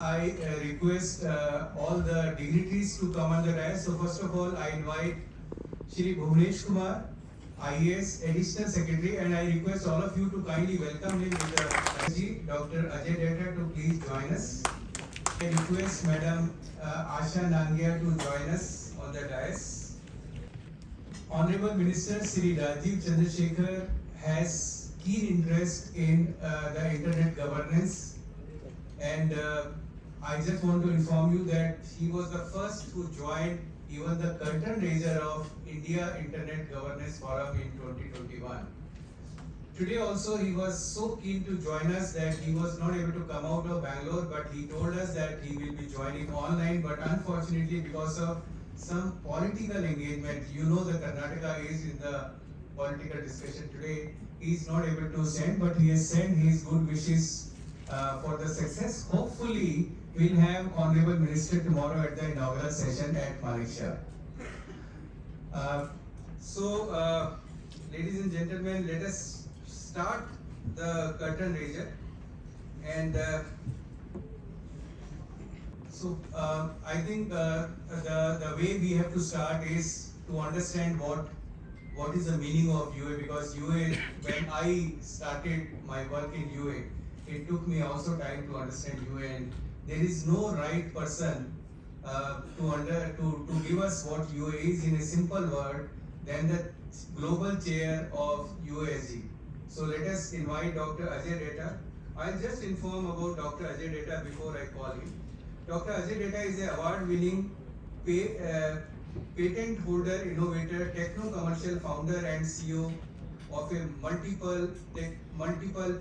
I request all the dignitaries to come on the dais. So first of all, I invite Shri Bhuvnesh Kumar, IAS Additional Secretary, and I request all of you to kindly welcome him with the Dr. Ajay Data to please join us. I request Madam Asha Nangia to join us on the dais. Honorable Minister Shri Rajiv Chandrasekhar has keen interest in the internet governance, and I just want to inform you that he was the first who joined even the curtain raiser of India Internet Governance Forum in 2021. Today also he was so keen to join us that he was not able to come out of Bangalore, but he told us that he will be joining online, but unfortunately because of some political engagement, you know the Karnataka is in the political discussion today, he is not able to send, but he has sent his good wishes for the success. Hopefully, we'll have Honorable Minister tomorrow at the inaugural session at Manisha. Ladies and gentlemen, let us start the curtain raiser. And I think the way we have to start is to understand what is the meaning of UA, because UA, when I started my work in UA, it took me also time to understand UA, and there is no right person to give us what UA is in a simple word than the global chair of UASG. So let us invite Dr. Ajay Data. I'll just inform about Dr. Ajay Data before I call him. Dr. Ajay Data is an award-winning patent holder, innovator, techno-commercial founder and CEO of a multiple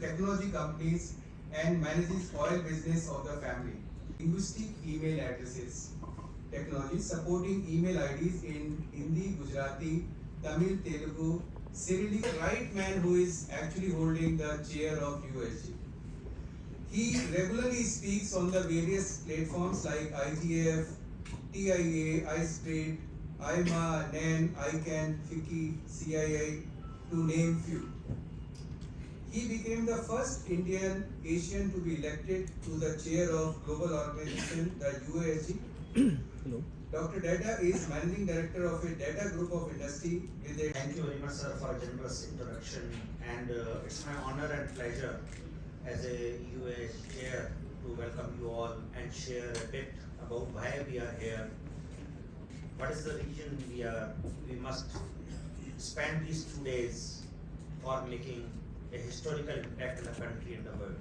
technology companies and manages oil business of the family. Linguistic email addresses technology, supporting email IDs in Hindi, Gujarati, Tamil, Telugu, Cyrillic, right man who is actually holding the chair of USG. He regularly speaks on the various platforms like IGF, TIA, iStraight, IMA, NAN, ICANN, FICCI, CII, to name few. He became the first Indian Asian to be elected to the chair of global organization, the UASG. Hello. Dr. Data is managing director of a data group of industry with a... Thank you very much, sir, for a generous introduction, and it's my honor and pleasure as a UASG chair to welcome you all and share a bit about why we are here. What is the reason we must spend these 2 days for making a historical impact in the country and the world.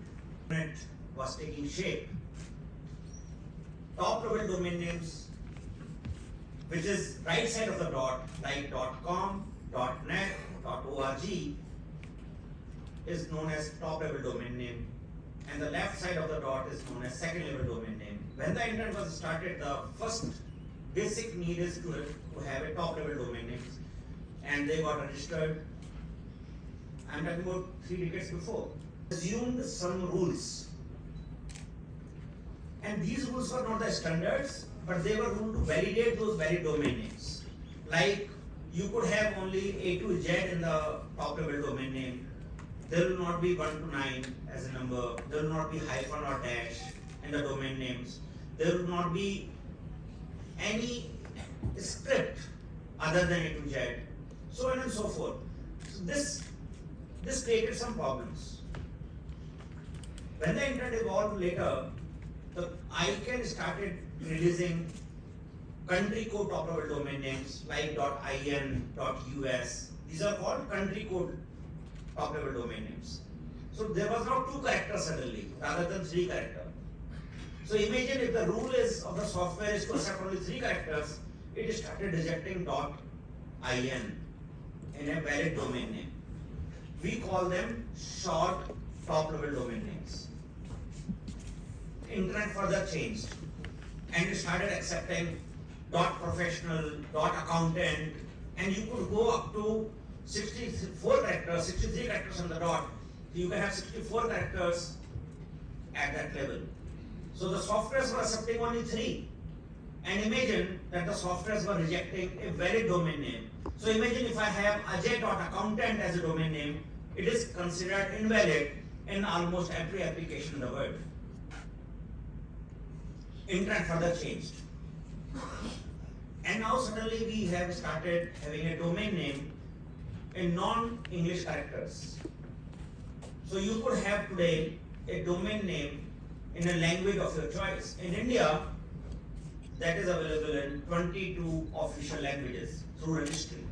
It was taking shape. Top level domain names, which is right side of the dot, like .com, .net, .org, is known as top level domain name, and the left side of the dot is known as second level domain name. When the internet was started, the first basic need is to have a top level domain name, and they got registered. I'm talking about 3 decades before. Assumed some rules, and these rules were not the standards, but they were ruled to validate those valid domain names. Like, you could have only A to Z in the top level domain name. There will not be 1 to 9 as a number. There will not be hyphen or dash in the domain names. There will not be any script other than A to Z, so on and so forth. So this created some problems. When the internet evolved later, the ICANN started releasing country code top level domain names like .in, .us. These are called country code top level domain names. So there was now 2 characters suddenly rather than 3 characters. So imagine if the rule is of the software is to accept only 3 characters, it started rejecting .in in a valid domain name. We call them short top level domain names. Internet further changed and it started accepting .professional, .accountant, and you could go up to 64 characters, 63 characters on the dot. You can have 64 characters at that level. So the softwares were accepting only 3. And imagine that the softwares were rejecting a valid domain name. So imagine if I have ajay.accountant as a domain name, it is considered invalid in almost every application in the world. internet further changed. And now suddenly we have started having a domain name in non-English characters. So you could have today a domain name in a language of your choice. In India, that is available in 22 official languages through registry.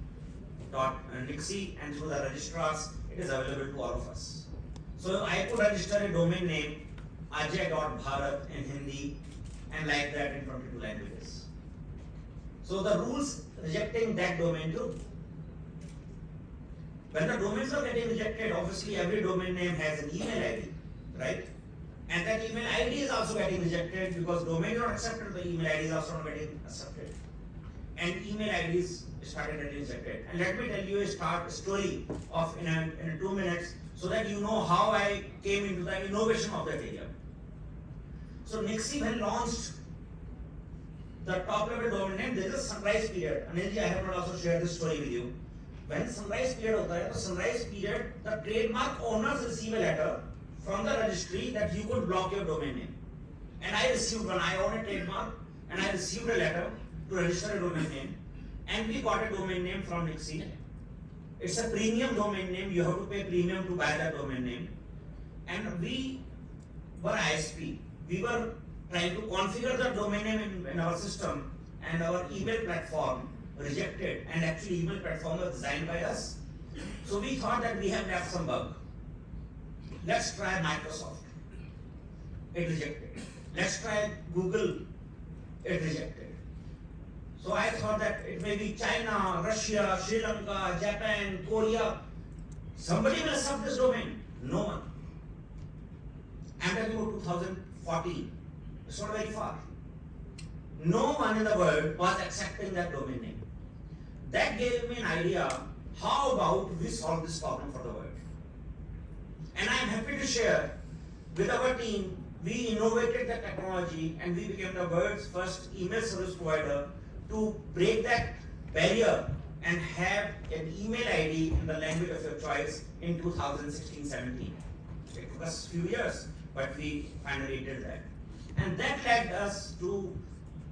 FICCI, and through the registrars, it is available to all of us. So I could register a domain name ajay.bharat in Hindi and like that in 22 languages. So the rules rejecting that domain too. When the domains are getting rejected, obviously every domain name has an email ID, right? And that email ID is also getting rejected because domain is not accepted, the email ID is also not getting accepted. And email IDs started getting rejected. And let me tell you a story of in 2 minutes so that you know how I came into the innovation of that area. So FICCI when launched the top level domain name, there is a sunrise period. Anilji, I have not also shared this story with you. When sunrise period hota hai, the sunrise period, the trademark owners receive a letter from the registry that you could block your domain name. And I received one, I own a trademark, and I received a letter to register a domain name. And we got a domain name from FICCI. It's a premium domain name, you have to pay premium to buy that domain name. And we were ISP. We were trying to configure the domain name in our system, and our email platform rejected, and actually email platform was designed by us. So we thought that we have left some bug. Let's try Microsoft. It rejected. Let's try Google. It rejected. So I thought that it may be China, Russia, Sri Lanka, Japan, Korea. Somebody will accept this domain. No one. I'm talking about 2014. It's not very far. No one in the world was accepting that domain name. That gave me an idea, how about we solve this problem for the world? And I am happy to share with our team, we innovated the technology and we became the world's first email service provider to break that barrier and have an email ID in the language of your choice in 2016-17. It took us a few years, but we finally did that. And that led us to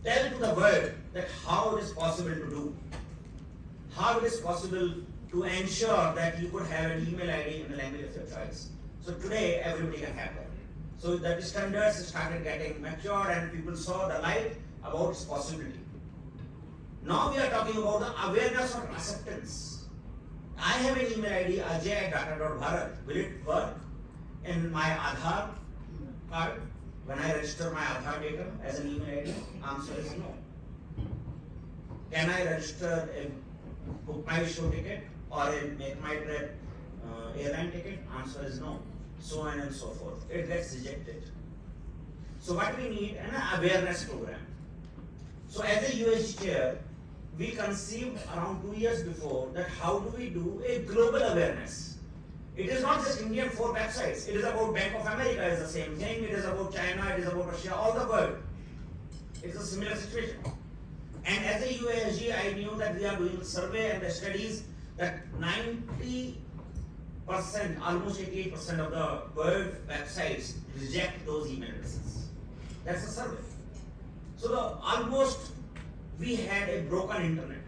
tell to the world that how it is possible to do. How it is possible to ensure that you could have an email ID in the language of your choice. So today, everybody can have that. So the standards started getting mature and people saw the light about its possibility. Now we are talking about the awareness of acceptance. I have an email ID ajay@data.bharat. Will it work in my Aadhaar card? When I register my Aadhaar data as an email ID, answer is no. Can I register a book my show ticket or a make my trip airline ticket? Answer is no. So on and so forth. It gets rejected. So what we need an awareness program. So as a USG chair, we conceived around 2 years before that how do we do a global awareness. It is not just Indian 4 websites. It is about Bank of America is the same thing. It is about China. It is about Russia. All the world. It's a similar situation. And as a USG, I knew that we are doing a survey and the studies that 90%, almost 88% of the world websites reject those email addresses. That's a survey. So almost we had a broken internet.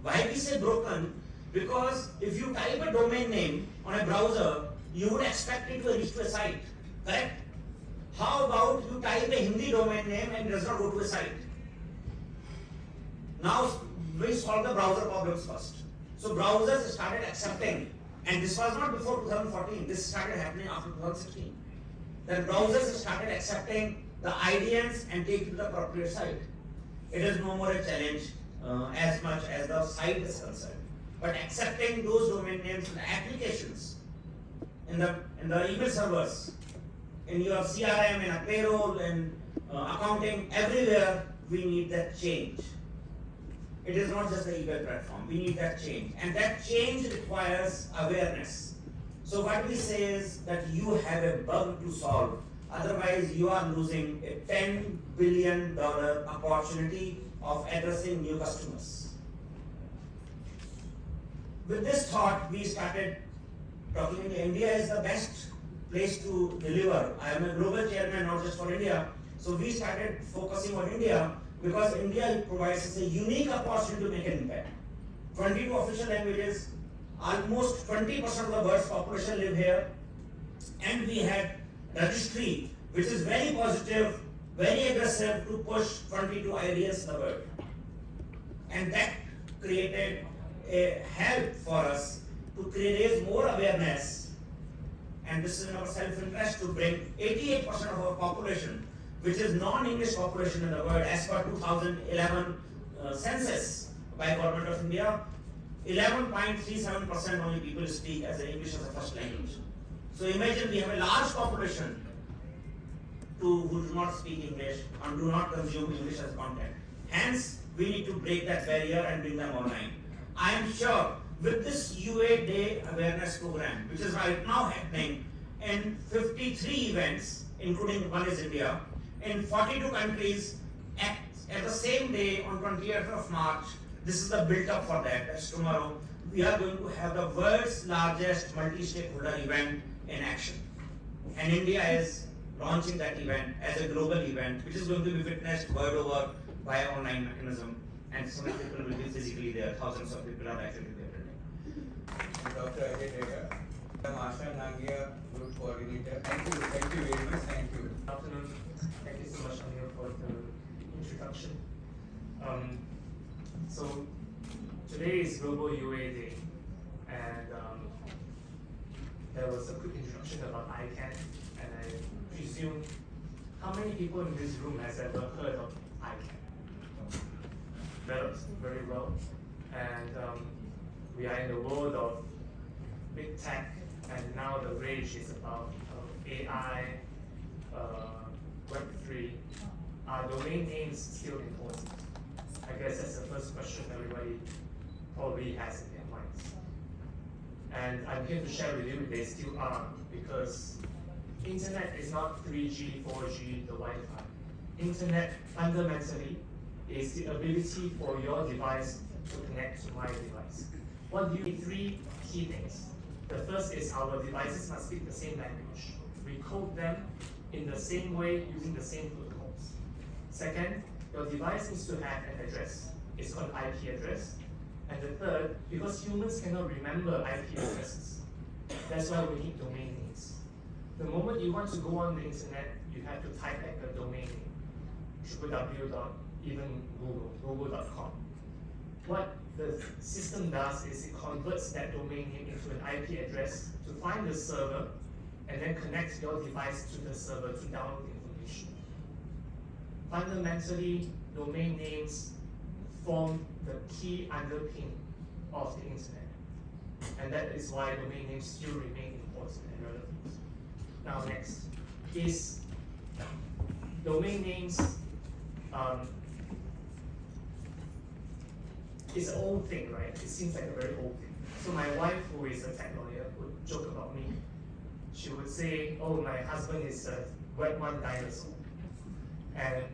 Why we say broken? Because if you type a domain name on a browser, you would expect it to reach to a site, correct? How about you type a Hindi domain name and it does not go to a site? Now we solve the browser problems first. So browsers started accepting, and this was not before 2014, this started happening after 2016. Then browsers started accepting the IDNs and take it to the appropriate site. It is no more a challenge as much as the site is concerned. But accepting those domain names in the applications, in the email servers, in your CRM, in a payroll, in accounting, everywhere we need that change. It is not just the email platform, we need that change. And that change requires awareness. So what we say is that you have a bug to solve, otherwise you are losing a $10 billion opportunity of addressing new customers. With this thought, we started talking India is the best place to deliver. I am a global chairman, not just for India. So we started focusing on India because India provides us a unique opportunity to make an impact. 22 official languages, almost 20% of the world's population live here, and we had registry which is very positive, very aggressive to push 22 ideas in the world. And that created a help for us to raise more awareness, and this is in our self-interest to bring 88% of our population, which is non-English population in the world as per 2011 census by Government of India, 11.37% only people speak as an English as a first language. So imagine we have a large population who do not speak English and do not consume English as content. Hence, we need to break that barrier and bring them online. I am sure with this UA Day awareness program, which is right now happening in 53 events, including one is India, in 42 countries at the same day on 20th of March, this is the build up for that. That's tomorrow. We are going to have the world's largest multi-stakeholder event in action. And India is launching that event as a global event, which is going to be witnessed world over by an online mechanism. And so many people will be physically there. Thousands of people are actually there today. Dr. Ajay Dega, I'm Asha Nangia, Group Coordinator. Thank you very much, thank you. Good afternoon. Thank you so much, Anil, for the introduction. So today is Global UA Day, and there was a quick introduction about ICANN, and I presume how many people in this room has ever heard of ICANN? Very well, and we are in the world of big tech, and now the rage is about AI, Web3. Are domain names still important? I guess that's the first question everybody probably has in their minds. And I'm here to share with you they still are, because internet is not 3G, 4G, the Wi-Fi. Internet fundamentally is the ability for your device to connect to my device. What do you need? Three key things. The first is our devices must speak the same language. We code them in the same way using the same protocols. Second, your device needs to have an address. It's called IP address. And the third, because humans cannot remember IP addresses, that's why we need domain names. The moment you want to go on the internet, you have to type in a domain name, www.google.com. What the system does is it converts that domain name into an IP address to find the server and then connect your device to the server to download information. Fundamentally, domain names form the key underpin of the internet. And that is why domain names still remain important and relevant. Now next, is domain names it's an old thing, right? It seems like a very old thing. So my wife, who is a tech lawyer, would joke about me. She would say, oh, my husband is a Web 1 dinosaur. And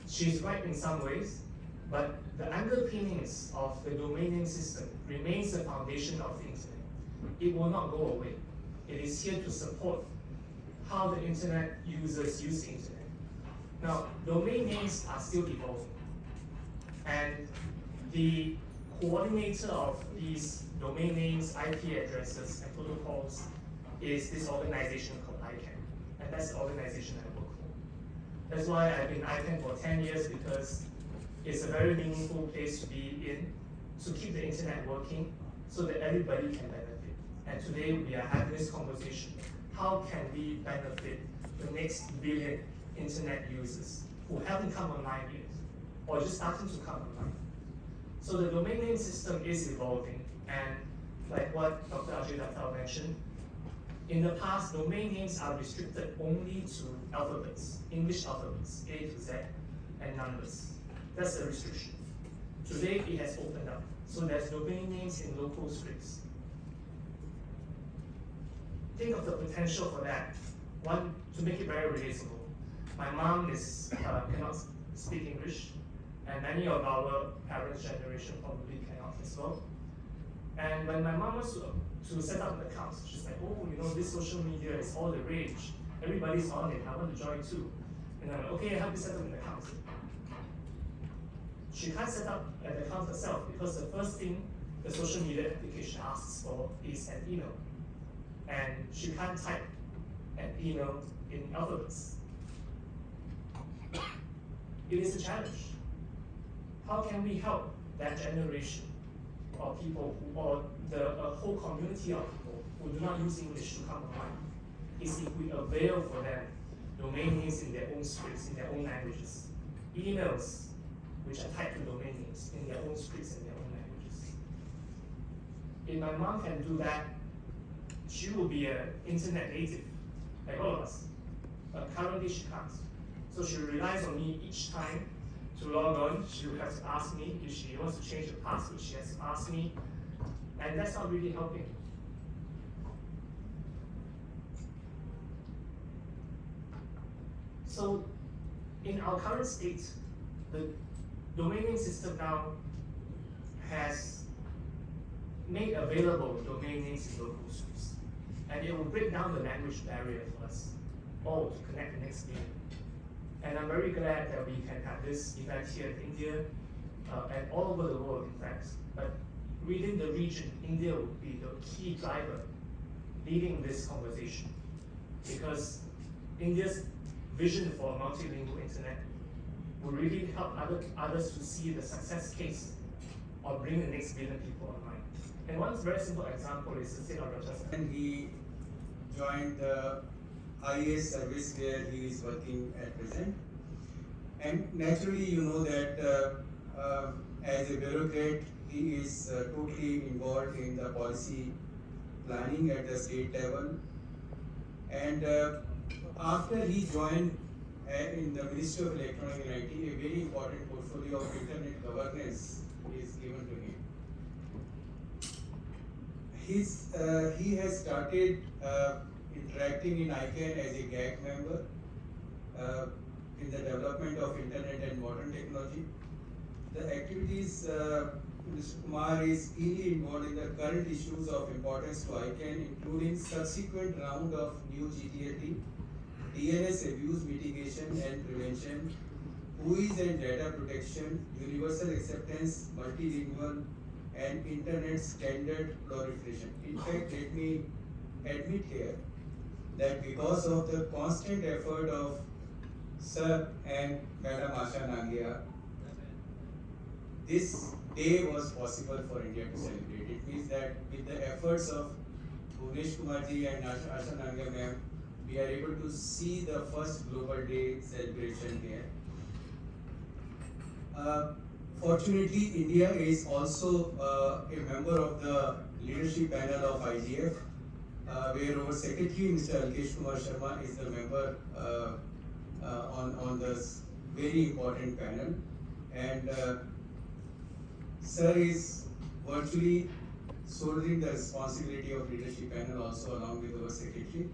she's right in some ways, but the underpinnings of the domain name system remains the foundation of the internet. It will not go away. It is here to support how the internet users use the internet. Now, domain names are still evolving. And the coordinator of these domain names, IP addresses, and protocols is this organization called ICANN. And that's the organization I work for. That's why I've been ICANN for 10 years, because it's a very meaningful place to be in, to keep the internet working so that everybody can benefit. And today we are having this conversation. How can we benefit the next billion internet users who haven't come online yet, or just starting to come online? So the domain name system is evolving, and like what Dr. Ajay Dega mentioned, in the past, domain names are restricted only to alphabets, English alphabets, A to Z, and numbers. That's the restriction. Today, it has opened up. So there's domain names in local scripts. Think of the potential for that. One, to make it very relatable. My mom cannot speak English, and many of our parents' generation probably cannot as well. And when my mom wants to set up an account, she's like, oh, this social media is all the rage. Everybody's on it, I want to join too. And And I'm like, okay, help me set up an account. She can't set up an account herself because the first thing the social media application asks for is an email. And she can't type an email in alphabets. It is a challenge. How can we help that generation of people who, or the whole community of people who do not use English to come online? Is if we avail for them domain names in their own scripts, in their own languages, emails which are typed to domain names in their own scripts, in their own languages. If my mom can do that, she will be an internet native, like all of us. But currently she can't. So she relies on me each time to log on. She will have to ask me if she wants to change the password. She has to ask me, and that's not really helping. So, in our current state, the domain name system now has made available domain names in local schools, and it will break down the language barrier for us all to connect the next year. And I'm very glad that we can have this event here in India and all over the world, in fact. But within the region, India will be the key driver leading this conversation, because India's vision for a multilingual internet will really help others to see the success case of bringing the next billion people online. And one very simple example is the state of Rajasthan. And he joined the IAS service where he is working at present. And naturally, you know that as a bureaucrat, he is totally involved in the policy planning at the state level. And after he joined in the Ministry of Electronic and IT, a very important portfolio of internet governance is given to him. He has started interacting in ICANN as a GAG member in the development of internet and modern technology. The activities Mr. Kumar is keenly involved in the current issues of importance to ICANN, including subsequent round of new GTLD, DNS abuse mitigation and prevention, GUIs and data protection, universal acceptance, multilingual, and internet standard proliferation. In fact, let me admit here that because of the constant effort of Sir and Madam Asha Nangia, this day was possible for India to celebrate. It means that with the efforts of Bhuvnesh Kumarji and Asha Nangia ma'am, we are able to see the first Global Day celebration here. Fortunately, India is also a member of the leadership panel of IGF, where our secretary, Mr. Alkesh Kumar Sharma, is the member on this very important panel. And Sir is virtually shouldering the responsibility of leadership panel also along with our secretary.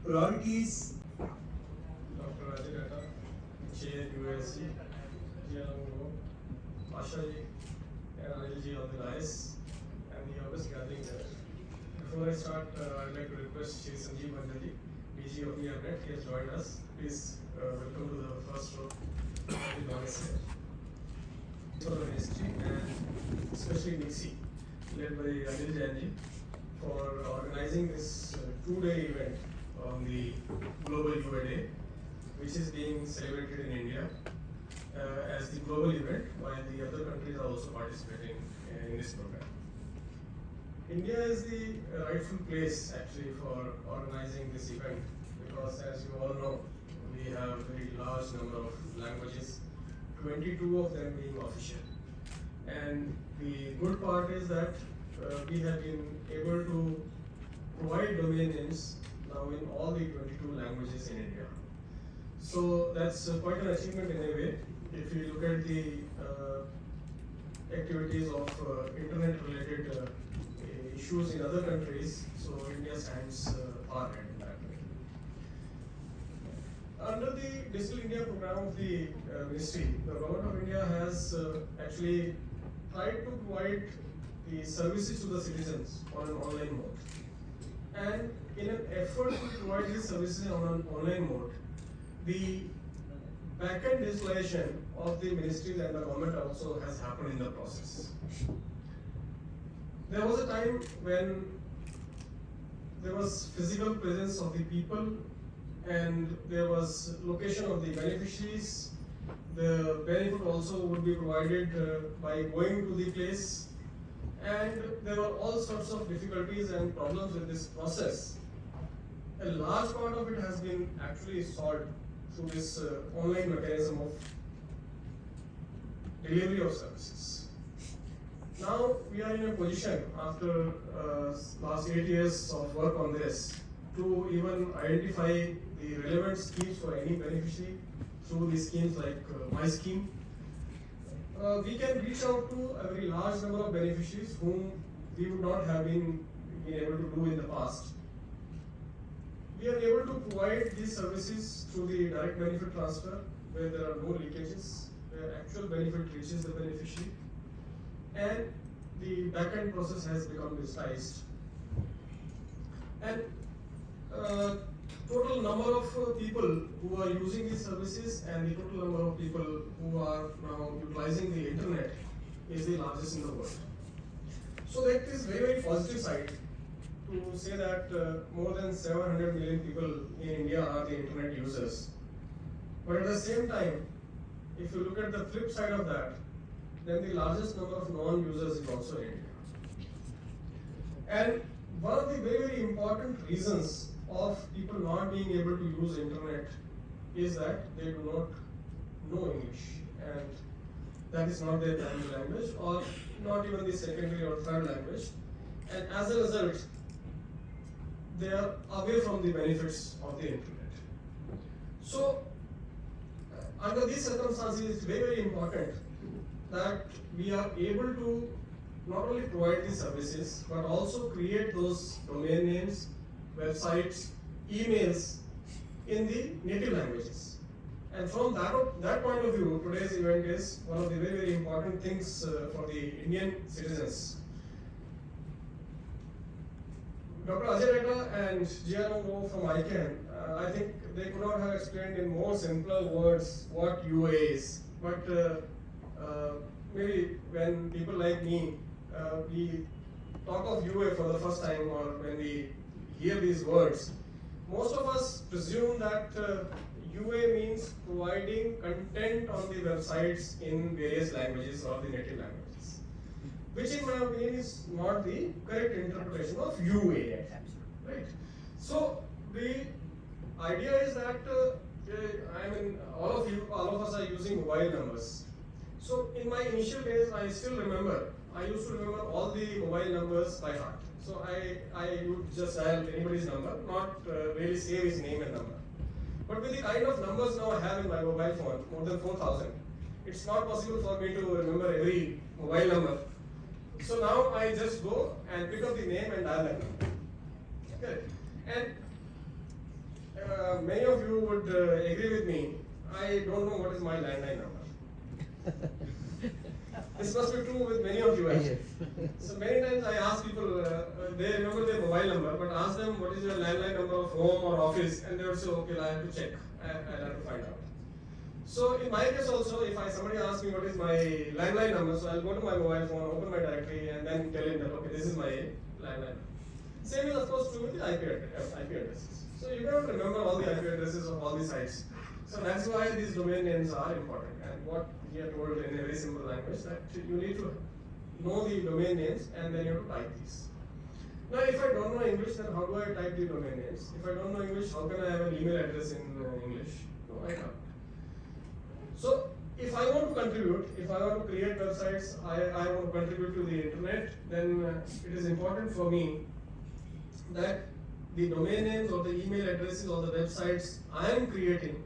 Priorities. Dr. Rajagata, Chair USC, Jianango, Ashaji, and Anilji on the dais, and the August gathering there. Before I start, I'd like to request Shri Sanjeev Mandaji, DG of the Anet, he has joined us. Please welcome to the first row of the dais here. For the history and especially FICCI, led by Anil Jainji, for organizing this two-day event on the Global UA Day, which is being celebrated in India as the global event, while the other countries are also participating in this program. India is the rightful place actually for organizing this event, because as you all know, we have a very large number of languages, 22 of them being official. And the good part is that we have been able to provide domain names now in all the 22 languages in India. So that's quite an achievement in a way. If you look at the activities of internet-related issues in other countries, so India stands far ahead in that way. Under the Digital India program of the ministry, the Government of India has actually tried to provide the services to the citizens on an online mode. And in an effort to provide these services on an online mode, the back-end installation of the ministries and the government also has happened in the process. There was a time when there was physical presence of the people and there was location of the beneficiaries. The benefit also would be provided by going to the place, and there were all sorts of difficulties and problems with this process. A large part of it has been actually solved through this online mechanism of delivery of services. Now we are in a position after last 8 years of work on this to even identify the relevant schemes for any beneficiary through the schemes like My Scheme. We can reach out to a very large number of beneficiaries whom we would not have been able to do in the past. We are able to provide these services through the direct benefit transfer where there are no leakages, where actual benefit reaches the beneficiary, and the back-end process has become digitized. And total number of people who are using these services and the total number of people who are now utilizing the internet is the largest in the world. So that is very, very positive side to say that more than 700 million people in India are the internet users. But at the same time, if you look at the flip side of that, then the largest number of non-users is also in India. And one of the very, very important reasons of people not being able to use internet is that they do not know English, and that is not their primary language or not even the secondary or third language, and as a result they are away from the benefits of the internet. So under these circumstances, it's very, very important that we are able to not only provide these services but also create those domain names, websites, emails in the native languages. And from that point of view, today's event is one of the very, very important things for the Indian citizens. Dr. Ajay Retta and Gianno from ICANN, I think they could not have explained in more simpler words what UA is. But maybe when people like me, we talk of UA for the first time, or when we hear these words, most of us presume that UA means providing content on the websites in various languages or the native languages, which in my opinion is not the correct interpretation of UA, right? So the idea is that all of us are using mobile numbers. So in my initial days, I still remember, I used to remember all the mobile numbers by heart. So I would just dial anybody's number, not really save his name and number. But with the kind of numbers now I have in my mobile phone, more than 4,000, it's not possible for me to remember every mobile number. So now I just go and pick up the name and dial that number. Okay. And many of you would agree with me, I don't know what is my landline number. This must be true with many of you actually. So many times I ask people, they remember their mobile number, but ask them what is your landline number of home or office, and they would say, okay, I have to check, I'll have to find out. So in my case also, if somebody asks me what is my landline number, so I'll go to my mobile phone, open my directory, and then tell him that, okay, this is my landline. Same is of course true with the IP addresses. So you cannot remember all the IP addresses of all the sites. So that's why these domain names are important. And what we are told in a very simple language, that you need to know the domain names and then you have to type these. Now if I don't know English, then how do I type the domain names? If I don't know English, how can I have an email address in English? No, I can't. So if I want to contribute, if I want to create websites, I want to contribute to the internet, then it is important for me that the domain names or the email addresses or the websites I am creating,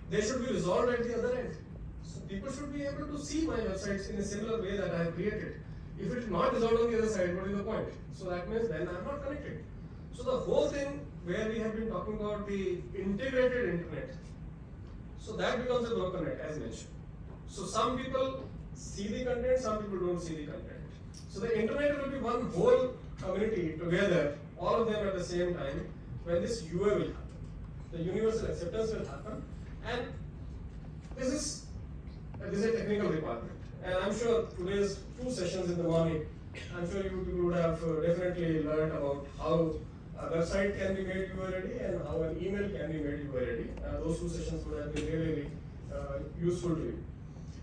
they should be resolved at the other end. So people should be able to see my websites in a similar way that I have created. If it is not resolved on the other side, what is the point? So that means then I am not connected. So the whole thing where we have been talking about the integrated internet, so that becomes a broken net as mentioned. So some people see the content, some people don't see the content. So the internet will be one whole community together, all of them at the same time, when this UA will happen. The universal acceptance will happen, and this is a technical requirement. And I'm sure today's 2 sessions in the morning, I'm sure you people would have definitely learned about how a website can be made UA ready and how an email can be made UA ready. Those 2 sessions would have been really useful to you.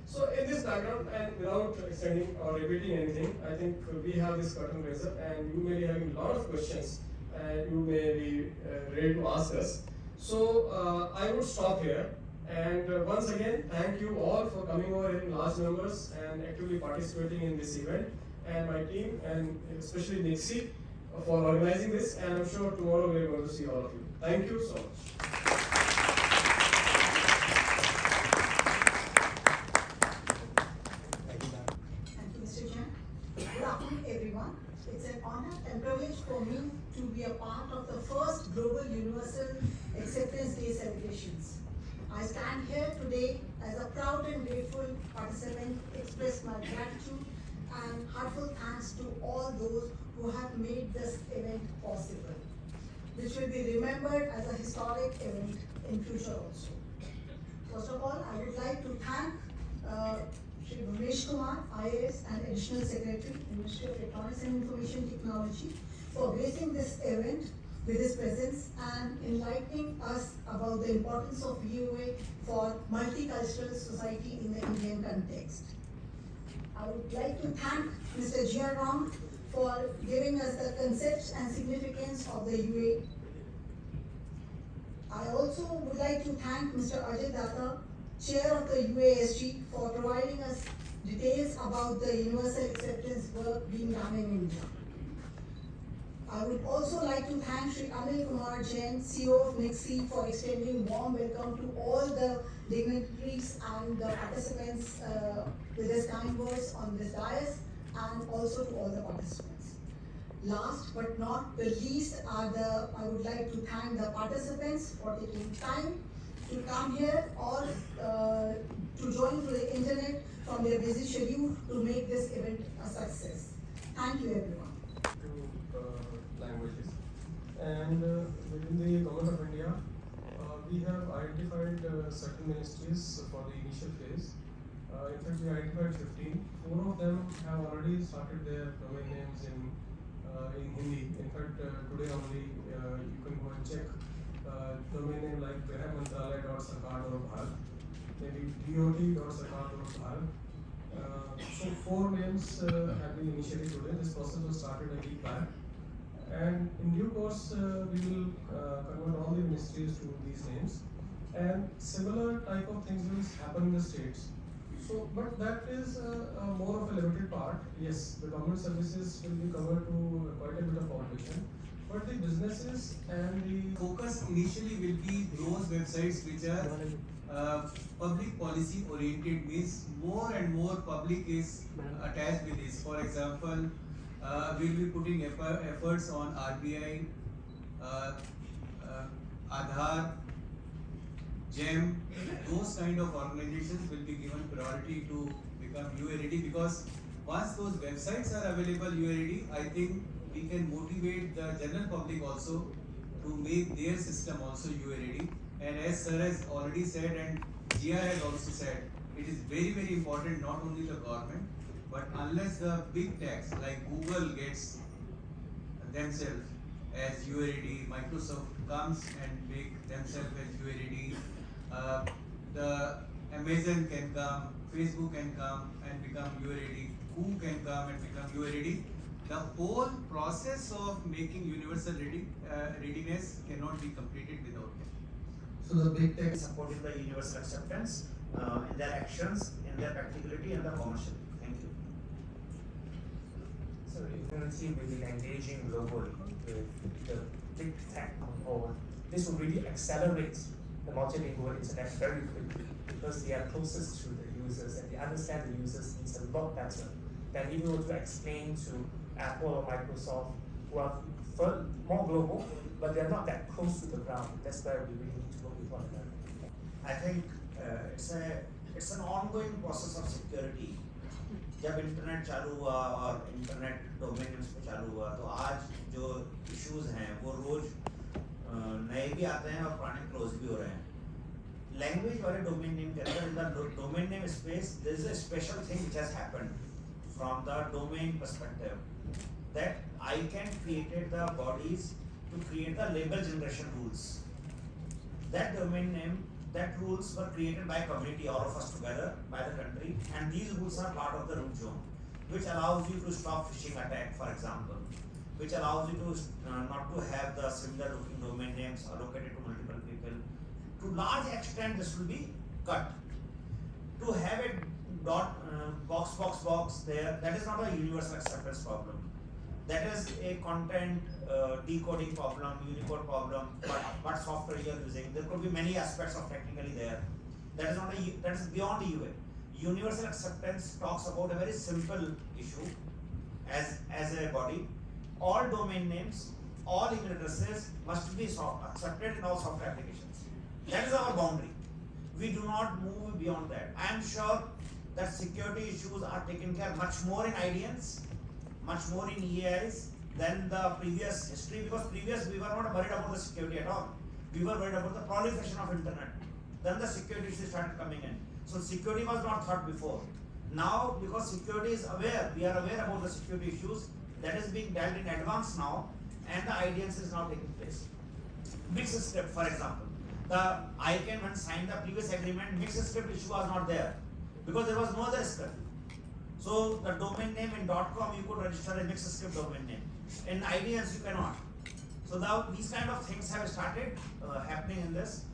So in this background, and without extending or repeating anything, I think we have this curtain raiser, and you may be having a lot of questions, and you may be ready to ask us. So I would stop here, and once again, thank you all for coming over in large numbers and actively participating in this event, and my team, and especially FICCI, for organizing this, and I'm sure tomorrow we're going to see all of you. Thank you so much. Thank you, Mr. Jan. Good afternoon, everyone. It's an honor and privilege for me to be a part of the first Global Universal Acceptance Day celebrations. I stand here today as a proud and grateful participant, express my gratitude and heartfelt thanks to all those who have made this event possible, which will be remembered as a historic event in future also. First of all, I would like to thank Shri Bhuvnesh Kumar, IAS and Additional Secretary, Ministry of Electronics and Information Technology, for gracing this event with his presence and enlightening us about the importance of UA for multicultural society in the Indian context. I would like to thank Mr. Jia Ram for giving us the concepts and significance of the UA. I also would like to thank Mr. Ajay Datta, Chair of the UASG, for providing us details about the universal acceptance work being done in India. I would also like to thank Shri Anil Kumar Jain, CEO of FICCI, for extending warm welcome to all the dignitaries and the participants with his kind words on this dais, and also to all the participants. Last but not the least I would like to thank the participants for taking time to come here or to join through the internet from their busy schedule to make this event a success. Thank you, everyone. Languages. And within the Government of India, we have identified certain ministries for the initial phase. In fact, we identified 15. 4 of them have already started their domain names in Hindi. In fact, today only you can go and check domain name like grahmantralaya.sarkar.bharat, maybe dot.sarkar.bharat. So 4 names have been initiated today. This process was started a week back. And in due course, we will convert all the ministries to these names. And similar type of things will happen in the states. So, but that is more of a limited part. Yes, the government services will be covered to quite a bit of population. But the businesses and the Focus initially will be those websites which are public policy oriented, means more and more public is attached with this. For example, we'll be putting efforts on RBI, Aadhaar, GEM, those kind of organizations will be given priority to become UA ready, because once those websites are available UA ready, I think we can motivate the general public also to make their system also UA ready. And as Sir has already said and Jia has also said, it is very, very important not only the government, but unless the big techs like Google gets themselves as UA ready, Microsoft comes and make themselves as UA ready, the Amazon can come, Facebook can come and become UA ready, who can come and become UA ready. The whole process of making universal readiness cannot be completed without them. So the big tech supporting the universal acceptance in their actions, in their practicality and the commercial. Thank you. So the community will be engaging globally with the big tech on board. This will really accelerate the multilingual internet very quickly, because they are closest to the users and they understand the users' needs a lot better than if we were to explain to Apple or Microsoft, who are more global, but they're not that close to the ground. That's where we really need to work with one another. I think it's an ongoing process of security. जब internet चालू हुआ और internet domain पे चालू हुआ, तो आज जो इश्यूज हैं वो रोज नए भी आते हैं और पुराने क्लोज भी हो रहे हैं। लैंग्वेज वाले डोमेन नेम के अंदर in the domain name space there is a special thing which has happened from the domain perspective that I can created the bodies to create the label generation rules. That domain name, that rules were created by community, all of us together, by the country, and these rules are part of the root zone, which allows you to stop phishing attack, for example, which allows you to not to have the similar looking domain names allocated to multiple people. To large extent, this will be cut. To have a box there, that is not a universal acceptance problem. That is a content decoding problem, Unicode problem, what software you are using. There could be many aspects of technically there. That is not that is beyond EUA. Universal acceptance talks about a very simple issue as a body. All domain names, all email addresses must be accepted in all software applications. That is our boundary. We do not move beyond that. I am sure that security issues are taken care much more in IDNs, much more in EAIs than the previous history, because previous we were not worried about the security at all. We were worried about the proliferation of internet. Then the security issues started coming in. So security was not thought before. Now, because security is aware, we are aware about the security issues, that is being dealt in advance now, and the IDNs is now taking place. Mixed script, for example. The ICANN when signed the previous agreement, mixed script issue was not there, because there was no other script. So the domain name in .com you could register a mixed script domain name. In IDNs you cannot. So now these kind of things have started happening in this.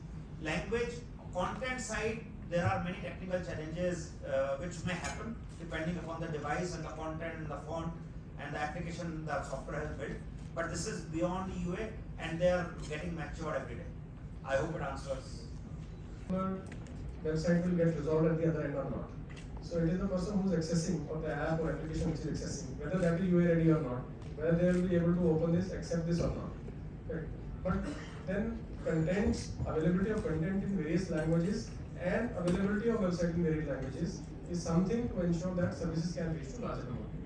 Language, content side, there are many technical challenges which may happen depending upon the device and the content and the font and the application the software has built. But this is beyond EUA and they are getting matured every day. I hope it answers. Website will get resolved at the other end or not. So it is the person who is accessing, or the app or application which is accessing, whether that is UA ready or not, whether they will be able to open this, accept this or not. Right. But then contents, availability of content in various languages and availability of website in various languages is something to ensure that services can reach to larger amount.